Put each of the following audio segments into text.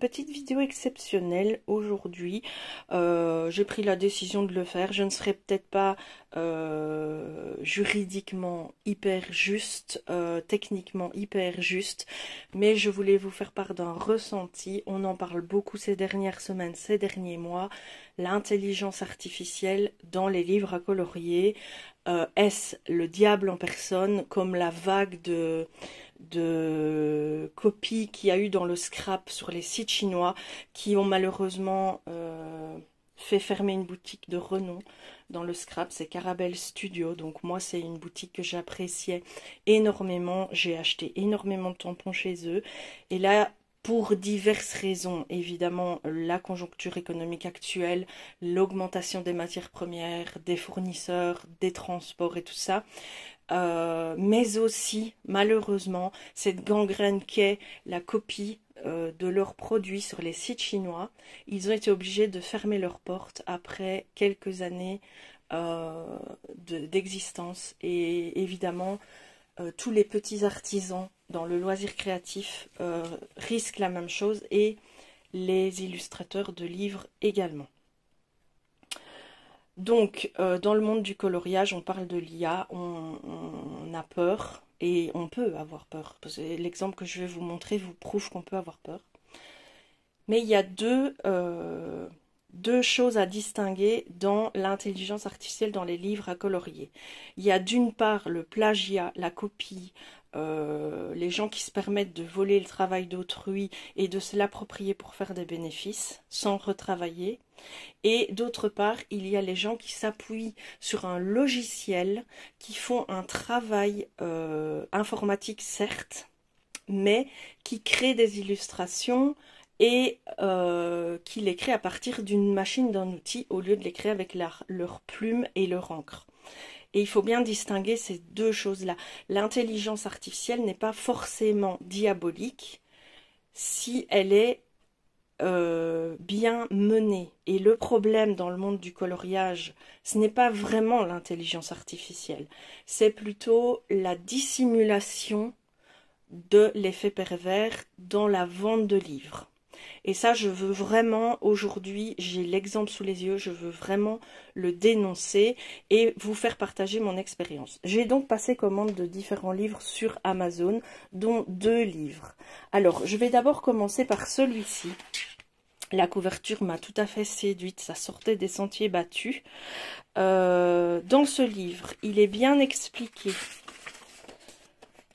petite vidéo exceptionnelle aujourd'hui. J'ai pris la décision de le faire. Je ne serai peut-être pas juridiquement hyper juste, techniquement hyper juste, mais je voulais vous faire part d'un ressenti. On en parle beaucoup ces dernières semaines, ces derniers mois. L'intelligence artificielle dans les livres à colorier. Est-ce le diable en personne, comme la vague de copies qu'il y a eu dans le scrap sur les sites chinois qui ont malheureusement fait fermer une boutique de renom dans le scrap, c'est Caramel Studio. Donc moi c'est une boutique que j'appréciais énormément, j'ai acheté énormément de tampons chez eux et là pour diverses raisons, évidemment la conjoncture économique actuelle, l'augmentation des matières premières, des fournisseurs, des transports et tout ça, mais aussi malheureusement cette gangrène qu'est la copie de leurs produits sur les sites chinois. Ils ont été obligés de fermer leurs portes après quelques années d'existence et évidemment tous les petits artisans dans le loisir créatif risquent la même chose et les illustrateurs de livres également. Donc, dans le monde du coloriage, on parle de l'IA, on a peur et on peut avoir peur. L'exemple que je vais vous montrer vous prouve qu'on peut avoir peur. Mais il y a deux choses à distinguer dans l'intelligence artificielle dans les livres à colorier. Il y a d'une part le plagiat, la copie, les gens qui se permettent de voler le travail d'autrui et de se l'approprier pour faire des bénéfices sans retravailler. Et d'autre part, il y a les gens qui s'appuient sur un logiciel, qui font un travail informatique certes, mais qui créent des illustrations et qui les créent à partir d'une machine, d'un outil, au lieu de les créer avec leur plume et leur encre. Et il faut bien distinguer ces deux choses-là. L'intelligence artificielle n'est pas forcément diabolique si elle est bien menée. Et le problème dans le monde du coloriage, ce n'est pas vraiment l'intelligence artificielle, c'est plutôt la dissimulation de l'effet pervers dans la vente de livres. Et ça, je veux vraiment, aujourd'hui, j'ai l'exemple sous les yeux, je veux vraiment le dénoncer et vous faire partager mon expérience. J'ai donc passé commande de différents livres sur Amazon, dont 2 livres. Alors, je vais d'abord commencer par celui-ci. La couverture m'a tout à fait séduite, ça sortait des sentiers battus. Dans ce livre, il est bien expliqué.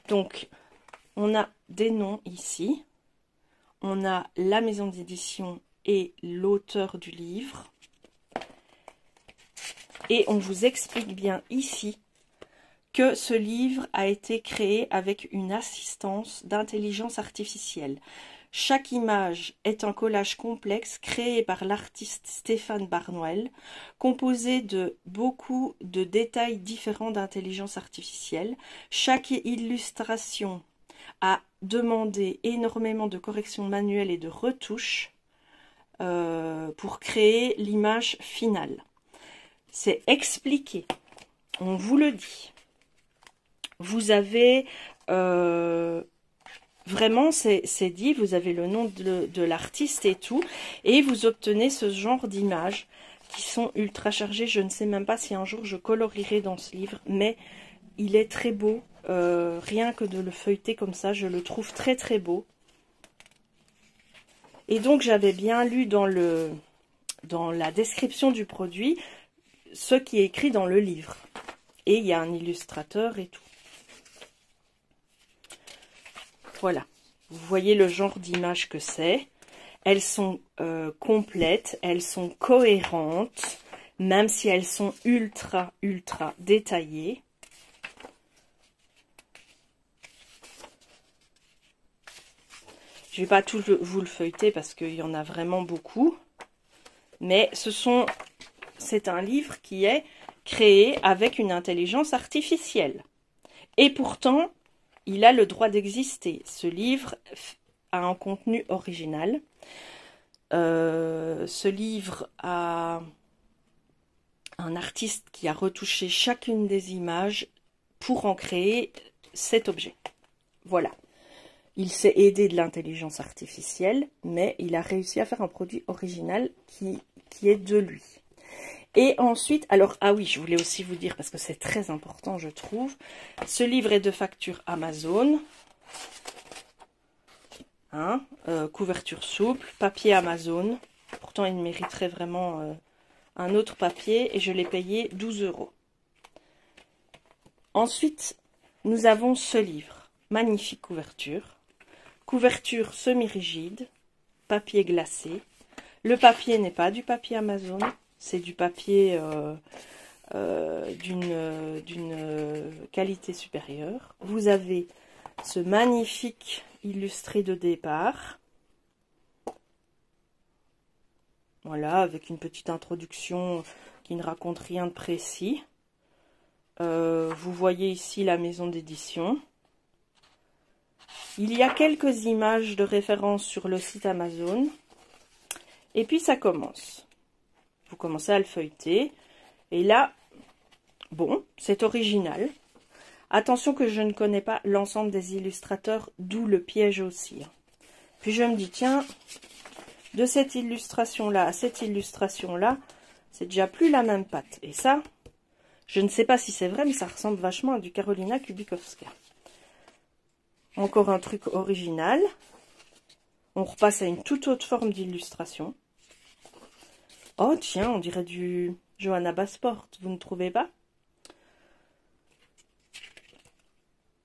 Donc, on a des noms ici. On a la maison d'édition et l'auteur du livre. Et on vous explique bien ici que ce livre a été créé avec une assistance d'intelligence artificielle. Chaque image est un collage complexe créé par l'artiste Stéphane Barnwell, composé de beaucoup de détails différents d'intelligence artificielle. Chaque illustration a demandé énormément de corrections manuelles et de retouches pour créer l'image finale. C'est expliqué, on vous le dit. Vous avez vraiment, c'est dit, vous avez le nom de l'artiste et tout, et vous obtenez ce genre d'images qui sont ultra chargées. Je ne sais même pas si un jour je colorierai dans ce livre, mais il est très beau. Rien que de le feuilleter comme ça, je le trouve très très beau. Et donc j'avais bien lu dans la description du produit ce qui est écrit dans le livre. Et il y a un illustrateur et tout. Voilà, vous voyez le genre d'image que c'est. Elles sont complètes, elles sont cohérentes, même si elles sont ultra détaillées. Je ne vais pas tout vous le feuilleter parce qu'il y en a vraiment beaucoup. Mais c'est un livre qui est créé avec une intelligence artificielle. Et pourtant, il a le droit d'exister. Ce livre a un contenu original. Ce livre a un artiste qui a retouché chacune des images pour en créer cet objet. Voilà. Il s'est aidé de l'intelligence artificielle, mais il a réussi à faire un produit original qui est de lui. Et ensuite, alors, ah oui, je voulais aussi vous dire, parce que c'est très important, je trouve, ce livre est de facture Amazon. Hein, couverture souple, papier Amazon. Pourtant, il mériterait vraiment un autre papier et je l'ai payé 12 €. Ensuite, nous avons ce livre. Magnifique couverture. Couverture semi-rigide, papier glacé. Le papier n'est pas du papier Amazon, c'est du papier d'une qualité supérieure. Vous avez ce magnifique illustré de départ. Voilà, avec une petite introduction qui ne raconte rien de précis. Vous voyez ici la maison d'édition. Il y a quelques images de référence sur le site Amazon. Et puis ça commence. Vous commencez à le feuilleter. Et là, bon, c'est original. Attention que je ne connais pas l'ensemble des illustrateurs, d'où le piège aussi. Puis je me dis, tiens, de cette illustration-là à cette illustration-là, c'est déjà plus la même patte. Et ça, je ne sais pas si c'est vrai, mais ça ressemble vachement à du Karolina Kubikowska. Encore un truc original. On repasse à une toute autre forme d'illustration. Oh tiens, on dirait du Johanna Basport, vous ne trouvez pas?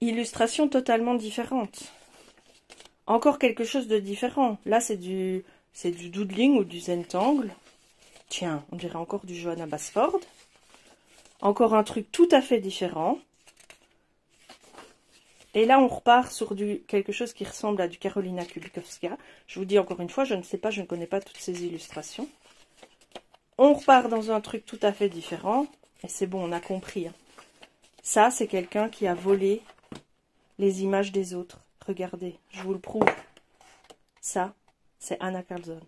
Illustration totalement différente. Encore quelque chose de différent. Là, c'est du doodling ou du Zentangle. Tiens, on dirait encore du Johanna Basford. Encore un truc tout à fait différent. Et là, on repart sur quelque chose qui ressemble à du Karolina Kubikowska. Je vous dis encore une fois, je ne sais pas, je ne connais pas toutes ces illustrations. On repart dans un truc tout à fait différent. Et c'est bon, on a compris. Hein. Ça, c'est quelqu'un qui a volé les images des autres. Regardez, je vous le prouve. Ça, c'est Anna Carlzon.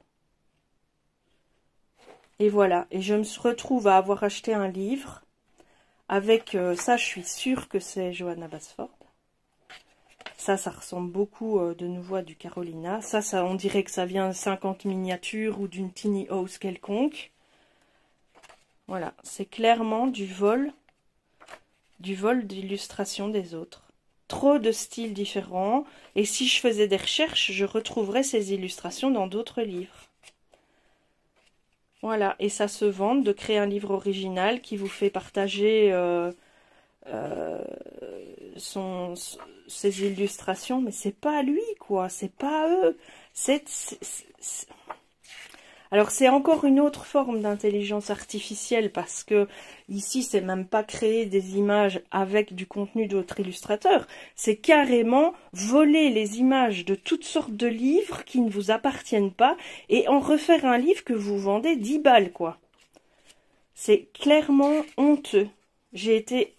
Et voilà, et je me retrouve à avoir acheté un livre avec ça, je suis sûre que c'est Johanna Basford. Ça ressemble beaucoup de nouveau à du Karolina. Ça, on dirait que ça vient de 50 miniatures ou d'une tiny house quelconque. Voilà, c'est clairement du vol d'illustration des autres. Trop de styles différents. Et si je faisais des recherches, je retrouverais ces illustrations dans d'autres livres. Voilà, et ça se vante de créer un livre original qui vous fait partager ses illustrations, mais c'est pas lui, quoi, c'est pas eux. Alors c'est encore une autre forme d'intelligence artificielle parce que ici c'est même pas créer des images avec du contenu d'autres illustrateurs, c'est carrément voler les images de toutes sortes de livres qui ne vous appartiennent pas et en refaire un livre que vous vendez 10 balles, quoi. C'est clairement honteux. J'ai été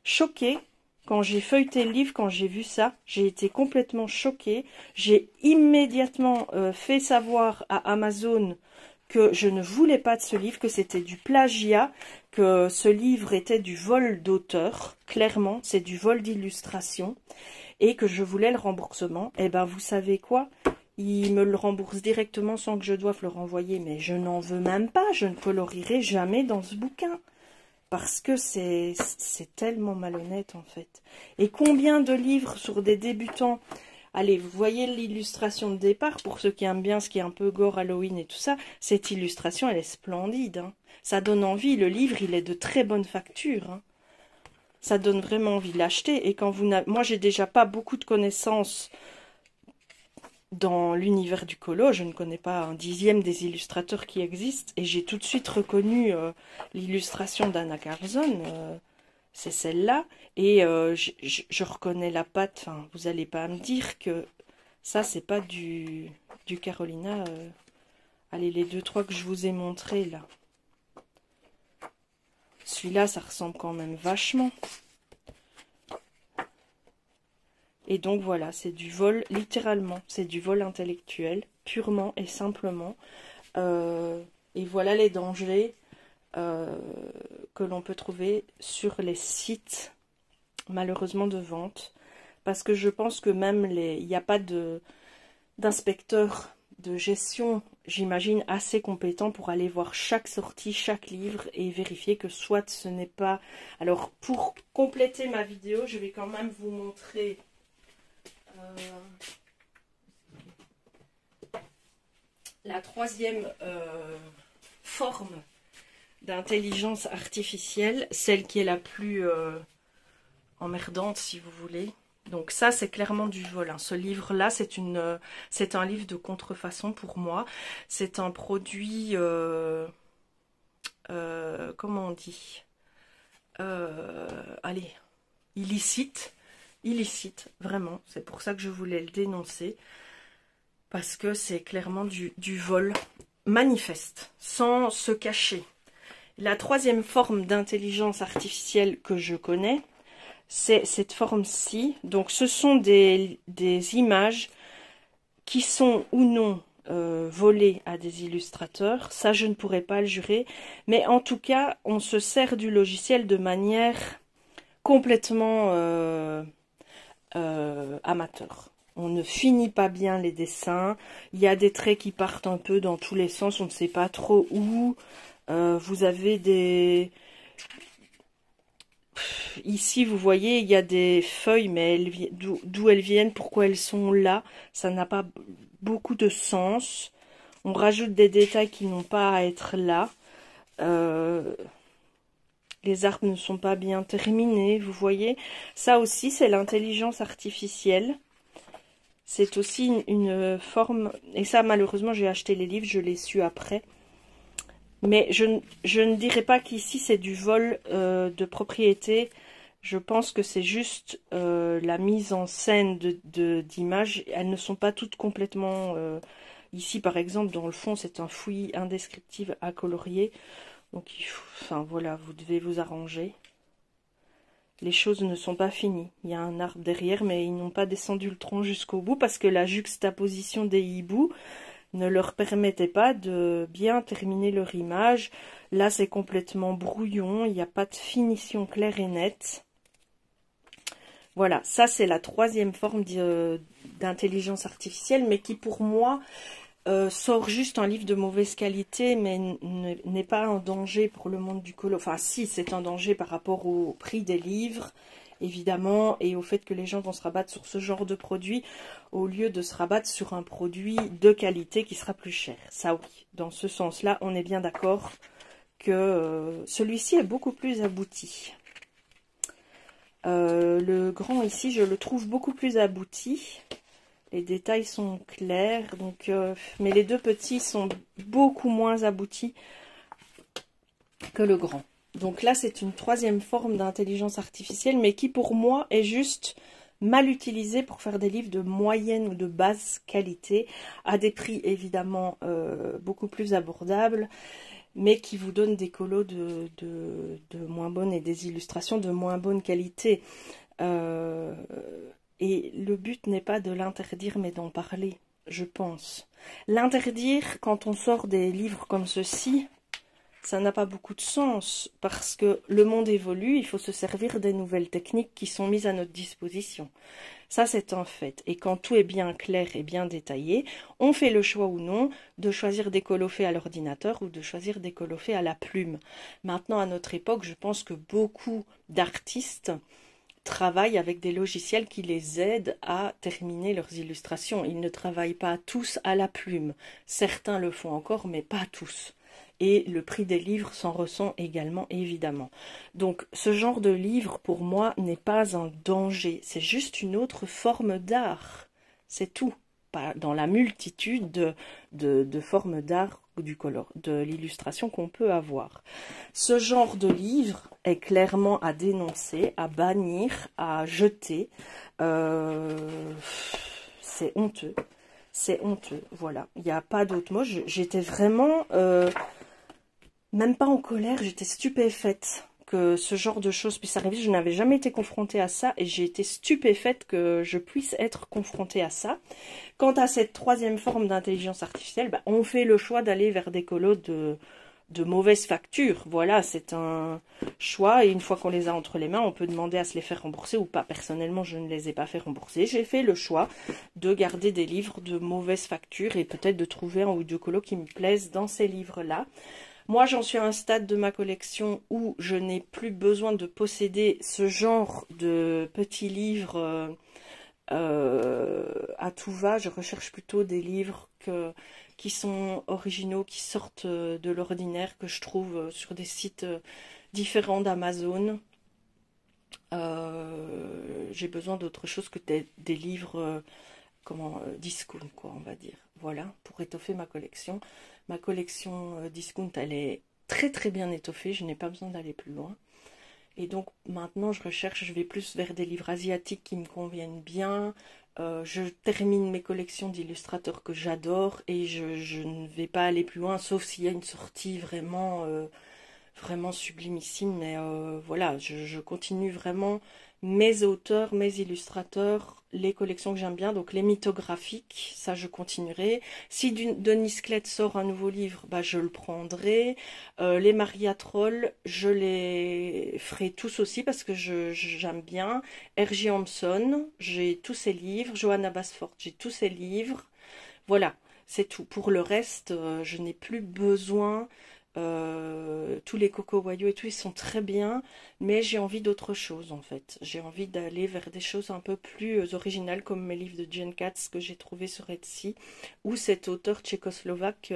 choquée quand j'ai feuilleté le livre, quand j'ai vu ça, j'ai été complètement choquée. J'ai immédiatement fait savoir à Amazon que je ne voulais pas de ce livre, que c'était du plagiat, que ce livre était du vol d'auteur, clairement, c'est du vol d'illustration, et que je voulais le remboursement. Et ben vous savez quoi? Il me le rembourse directement sans que je doive le renvoyer, mais je n'en veux même pas, je ne colorierai jamais dans ce bouquin. Parce que c'est tellement malhonnête en fait. Et combien de livres sur des débutants? Allez, vous voyez l'illustration de départ, pour ceux qui aiment bien ce qui est un peu gore, Halloween et tout ça, cette illustration elle est splendide. Hein. Ça donne envie, le livre il est de très bonne facture. Hein. Ça donne vraiment envie de l'acheter. Et quand vous n'avez... Moi j'ai déjà pas beaucoup de connaissances dans l'univers du colo, je ne connais pas un dixième des illustrateurs qui existent, et j'ai tout de suite reconnu l'illustration d'Anna Carlzon, c'est celle-là, et je reconnais la patte, enfin, vous n'allez pas me dire que ça, c'est pas du Karolina, allez, les 2-3 que je vous ai montrés, là. Celui-là, ça ressemble quand même vachement. Et donc voilà, c'est du vol, littéralement, c'est du vol intellectuel, purement et simplement. Et voilà les dangers que l'on peut trouver sur les sites, malheureusement, de vente. parce que je pense que même il n'y a pas d'inspecteur de gestion, j'imagine, assez compétent pour aller voir chaque sortie, chaque livre et vérifier que soit ce n'est pas... Alors, pour compléter ma vidéo, je vais quand même vous montrer la troisième forme d'intelligence artificielle, celle qui est la plus emmerdante, si vous voulez. Donc ça, c'est clairement du vol, hein. Ce livre-là, c'est un livre de contrefaçon pour moi. C'est un produit, comment on dit, allez, illicite, vraiment. C'est pour ça que je voulais le dénoncer, parce que c'est clairement du vol manifeste, sans se cacher. La troisième forme d'intelligence artificielle que je connais, c'est cette forme-ci. Donc ce sont des images qui sont ou non volées à des illustrateurs. Ça, je ne pourrais pas le jurer. Mais en tout cas, on se sert du logiciel de manière complètement amateur. On ne finit pas bien les dessins. Il y a des traits qui partent un peu dans tous les sens. On ne sait pas trop où. Vous avez des... Ici, vous voyez, il y a des feuilles, mais d'où elles viennent, pourquoi elles sont là, ça n'a pas beaucoup de sens. On rajoute des détails qui n'ont pas à être là. Les arbres ne sont pas bien terminés, vous voyez. Ça aussi, c'est l'intelligence artificielle. C'est aussi une forme... Et ça, malheureusement, j'ai acheté les livres, je l'ai su après. Mais je ne dirais pas qu'ici, c'est du vol de propriété. Je pense que c'est juste la mise en scène d'images. Elles ne sont pas toutes complètement... ici, par exemple, dans le fond, c'est un fouillis indescriptible à colorier. Donc, enfin, voilà, vous devez vous arranger. Les choses ne sont pas finies. Il y a un arbre derrière, mais ils n'ont pas descendu le tronc jusqu'au bout parce que la juxtaposition des hiboux ne leur permettait pas de bien terminer leur image. Là, c'est complètement brouillon. Il n'y a pas de finition claire et nette. Voilà, ça, c'est la troisième forme d'intelligence artificielle, mais qui, pour moi, sort juste un livre de mauvaise qualité, mais n'est pas un danger pour le monde du colo. Enfin, si, c'est un danger par rapport au prix des livres, évidemment, et au fait que les gens vont se rabattre sur ce genre de produit, au lieu de se rabattre sur un produit de qualité qui sera plus cher. Ça, oui, dans ce sens-là, on est bien d'accord que celui-ci est beaucoup plus abouti. Le grand, ici, je le trouve beaucoup plus abouti. Les détails sont clairs, donc, mais les deux petits sont beaucoup moins aboutis que le grand. Donc là, c'est une troisième forme d'intelligence artificielle, mais qui pour moi est juste mal utilisée pour faire des livres de moyenne ou de basse qualité, à des prix évidemment beaucoup plus abordables, mais qui vous donnent des colos de moins bonne et des illustrations de moins bonne qualité. Et le but n'est pas de l'interdire, mais d'en parler, je pense. L'interdire, quand on sort des livres comme ceci, ça n'a pas beaucoup de sens, parce que le monde évolue, il faut se servir des nouvelles techniques qui sont mises à notre disposition. Ça, c'est un fait. Et quand tout est bien clair et bien détaillé, on fait le choix ou non de choisir des colos faits à l'ordinateur ou de choisir des colos faits à la plume. Maintenant, à notre époque, je pense que beaucoup d'artistes travaillent avec des logiciels qui les aident à terminer leurs illustrations. Ils ne travaillent pas tous à la plume. Certains le font encore, mais pas tous. Et le prix des livres s'en ressent également, évidemment. Donc, ce genre de livre, pour moi, n'est pas un danger. C'est juste une autre forme d'art. C'est tout. Pas dans la multitude de formes d'art de l'illustration qu'on peut avoir. Ce genre de livre est clairement à dénoncer, à bannir, à jeter. C'est honteux. C'est honteux, voilà. Il n'y a pas d'autre mot. J'étais vraiment... même pas en colère, j'étais stupéfaite que ce genre de choses puisse arriver. Je n'avais jamais été confrontée à ça et j'ai été stupéfaite que je puisse être confrontée à ça. Quant à cette troisième forme d'intelligence artificielle, on fait le choix d'aller vers des colos de mauvaise facture. Voilà, c'est un choix et une fois qu'on les a entre les mains, on peut demander à se les faire rembourser ou pas. Personnellement, je ne les ai pas fait rembourser. J'ai fait le choix de garder des livres de mauvaise facture et peut-être de trouver un ou deux colos qui me plaisent dans ces livres-là. Moi, j'en suis à un stade de ma collection où je n'ai plus besoin de posséder ce genre de petits livres à tout va. Je recherche plutôt des livres qui sont originaux, qui sortent de l'ordinaire, que je trouve sur des sites différents d'Amazon. J'ai besoin d'autre chose que des livres discount, quoi, on va dire. Voilà, pour étoffer ma collection. Ma collection discount, elle est très très bien étoffée, je n'ai pas besoin d'aller plus loin. Et donc maintenant je vais plus vers des livres asiatiques qui me conviennent bien. Je termine mes collections d'illustrateurs que j'adore et je ne vais pas aller plus loin, sauf s'il y a une sortie vraiment sublimissime. Mais voilà, je continue vraiment mes auteurs, mes illustrateurs, les collections que j'aime bien, donc les mythographiques, ça je continuerai. Si Denis Klett sort un nouveau livre, bah, je le prendrai. Les Maria Troll, je les ferai tous aussi parce que j'aime bien. R.J. Hampson, j'ai tous ses livres. Johanna Basford, j'ai tous ses livres. Voilà, c'est tout. Pour le reste, je n'ai plus besoin. Tous les Coco Wayo et tout, ils sont très bien, mais j'ai envie d'autre chose en fait. J'ai envie d'aller vers des choses un peu plus originales comme mes livres de Jen Katz que j'ai trouvé sur Etsy ou cet auteur tchécoslovaque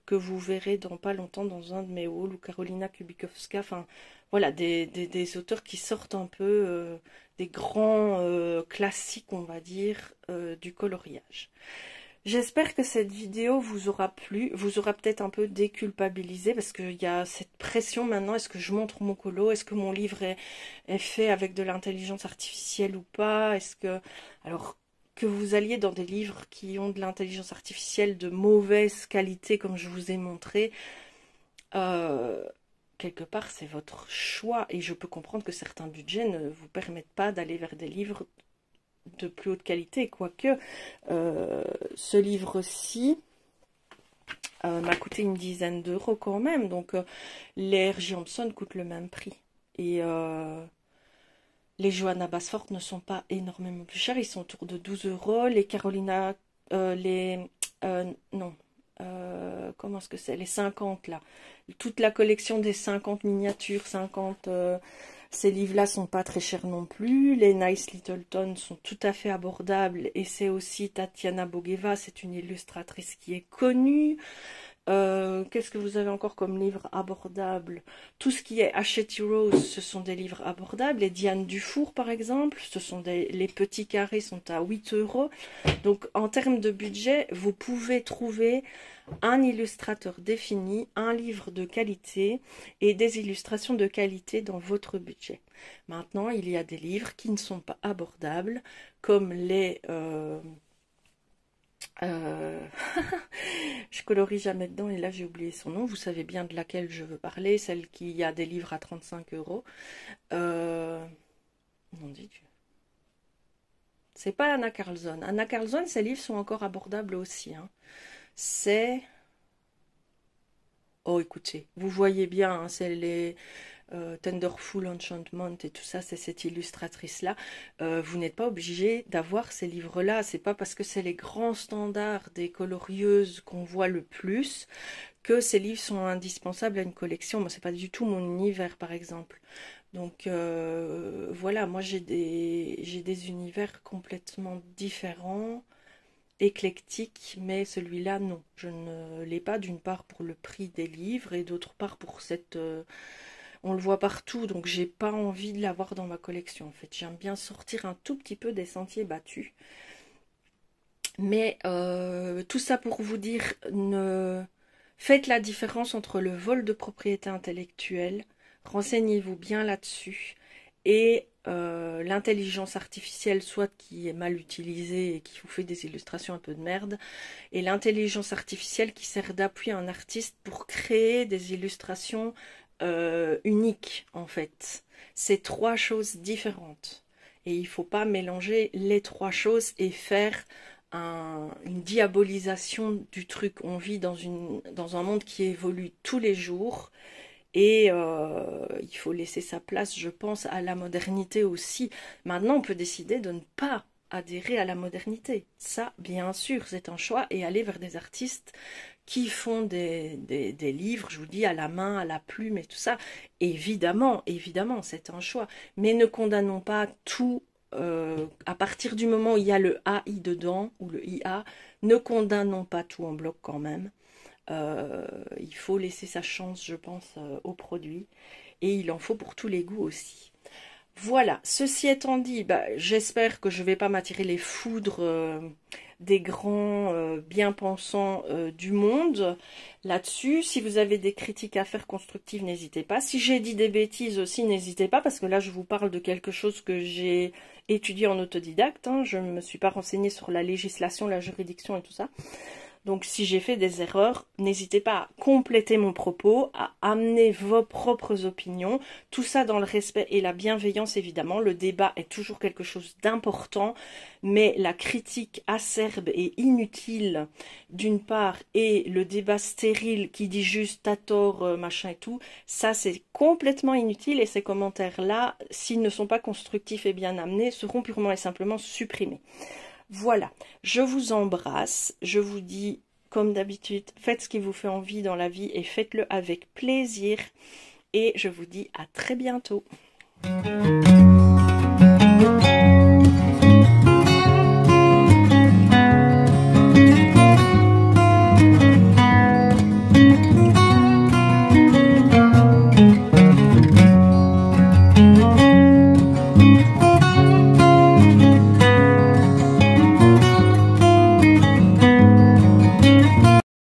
que vous verrez dans pas longtemps dans un de mes hauls ou Karolina Kubikowska. Enfin voilà, des auteurs qui sortent un peu des grands classiques, on va dire, du coloriage. J'espère que cette vidéo vous aura plu, vous aura peut-être un peu déculpabilisé parce qu'il y a cette pression maintenant, est-ce que je montre mon colo, est-ce que mon livre est fait avec de l'intelligence artificielle ou pas, est-ce que... Alors, que vous alliez dans des livres qui ont de l'intelligence artificielle de mauvaise qualité comme je vous ai montré, quelque part c'est votre choix et je peux comprendre que certains budgets ne vous permettent pas d'aller vers des livres de plus haute qualité, quoique ce livre-ci m'a coûté une dizaine d'euros quand même, donc les R.J. Hampson coûtent le même prix et les Johanna Basford ne sont pas énormément plus chers, ils sont autour de 12 euros. Les Carolina non, comment est-ce que c'est, les 50 là, toute la collection des 50 miniatures, 50 ces livres-là sont pas très chers non plus. Les Nice Littleton sont tout à fait abordables. Et c'est aussi Tatiana Bogeva, c'est une illustratrice qui est connue. Qu'est-ce que vous avez encore comme livre abordable? Tout ce qui est Hachette Rose, ce sont des livres abordables. Les Diane Dufour, par exemple, les petits carrés sont à 8 euros. Donc, en termes de budget, vous pouvez trouver un illustrateur défini, un livre de qualité et des illustrations de qualité dans votre budget. Maintenant, il y a des livres qui ne sont pas abordables, comme les... je colorie jamais dedans et là j'ai oublié son nom. Vous savez bien de laquelle je veux parler, celle qui a des livres à 35 euros. Mon Dieu. C'est pas Anna Carlson. Anna Carlson, ses livres sont encore abordables aussi. Hein. C'est... Oh, écoutez, vous voyez bien, hein, c'est les... Tenderful Enchantment et tout ça, c'est cette illustratrice-là. Vous n'êtes pas obligé d'avoir ces livres-là. C'est pas parce que c'est les grands standards des colorieuses qu'on voit le plus que ces livres sont indispensables à une collection. Moi, c'est pas du tout mon univers, par exemple. Donc voilà, moi j'ai des univers complètement différents, éclectiques, mais celui-là, non. Je ne l'ai pas d'une part pour le prix des livres et d'autre part pour cette... on le voit partout, donc j'ai pas envie de l'avoir dans ma collection. En fait, j'aime bien sortir un tout petit peu des sentiers battus. Mais tout ça pour vous dire, faites la différence entre le vol de propriété intellectuelle, renseignez-vous bien là-dessus, et l'intelligence artificielle, soit qui est mal utilisée et qui vous fait des illustrations un peu de merde, et l'intelligence artificielle qui sert d'appui à un artiste pour créer des illustrations unique en fait. C'est trois choses différentes et il faut pas mélanger les trois choses et faire une diabolisation du truc. On vit dans un monde qui évolue tous les jours et il faut laisser sa place, je pense, à la modernité aussi. Maintenant, on peut décider de ne pas adhérer à la modernité. Ça, bien sûr, c'est un choix et aller vers des artistes qui font des livres, je vous dis, à la main, à la plume et tout ça. Évidemment, évidemment, c'est un choix. Mais ne condamnons pas tout à partir du moment où il y a le AI dedans, ou le IA, ne condamnons pas tout en bloc quand même. Il faut laisser sa chance, je pense, au produit. Et il en faut pour tous les goûts aussi. Voilà, ceci étant dit, j'espère que je ne vais pas m'attirer les foudres des grands bien-pensants du monde là-dessus. Si vous avez des critiques à faire constructives, n'hésitez pas. Si j'ai dit des bêtises aussi, n'hésitez pas, parce que là, je vous parle de quelque chose que j'ai étudié en autodidacte. Hein. Je ne me suis pas renseignée sur la législation, la juridiction et tout ça. Donc si j'ai fait des erreurs, n'hésitez pas à compléter mon propos, à amener vos propres opinions, tout ça dans le respect et la bienveillance évidemment. Le débat est toujours quelque chose d'important, mais la critique acerbe et inutile d'une part et le débat stérile qui dit juste t'as tort, machin et tout, ça c'est complètement inutile et ces commentaires-là, s'ils ne sont pas constructifs et bien amenés, seront purement et simplement supprimés. Voilà, je vous embrasse, je vous dis comme d'habitude, faites ce qui vous fait envie dans la vie et faites-le avec plaisir et je vous dis à très bientôt.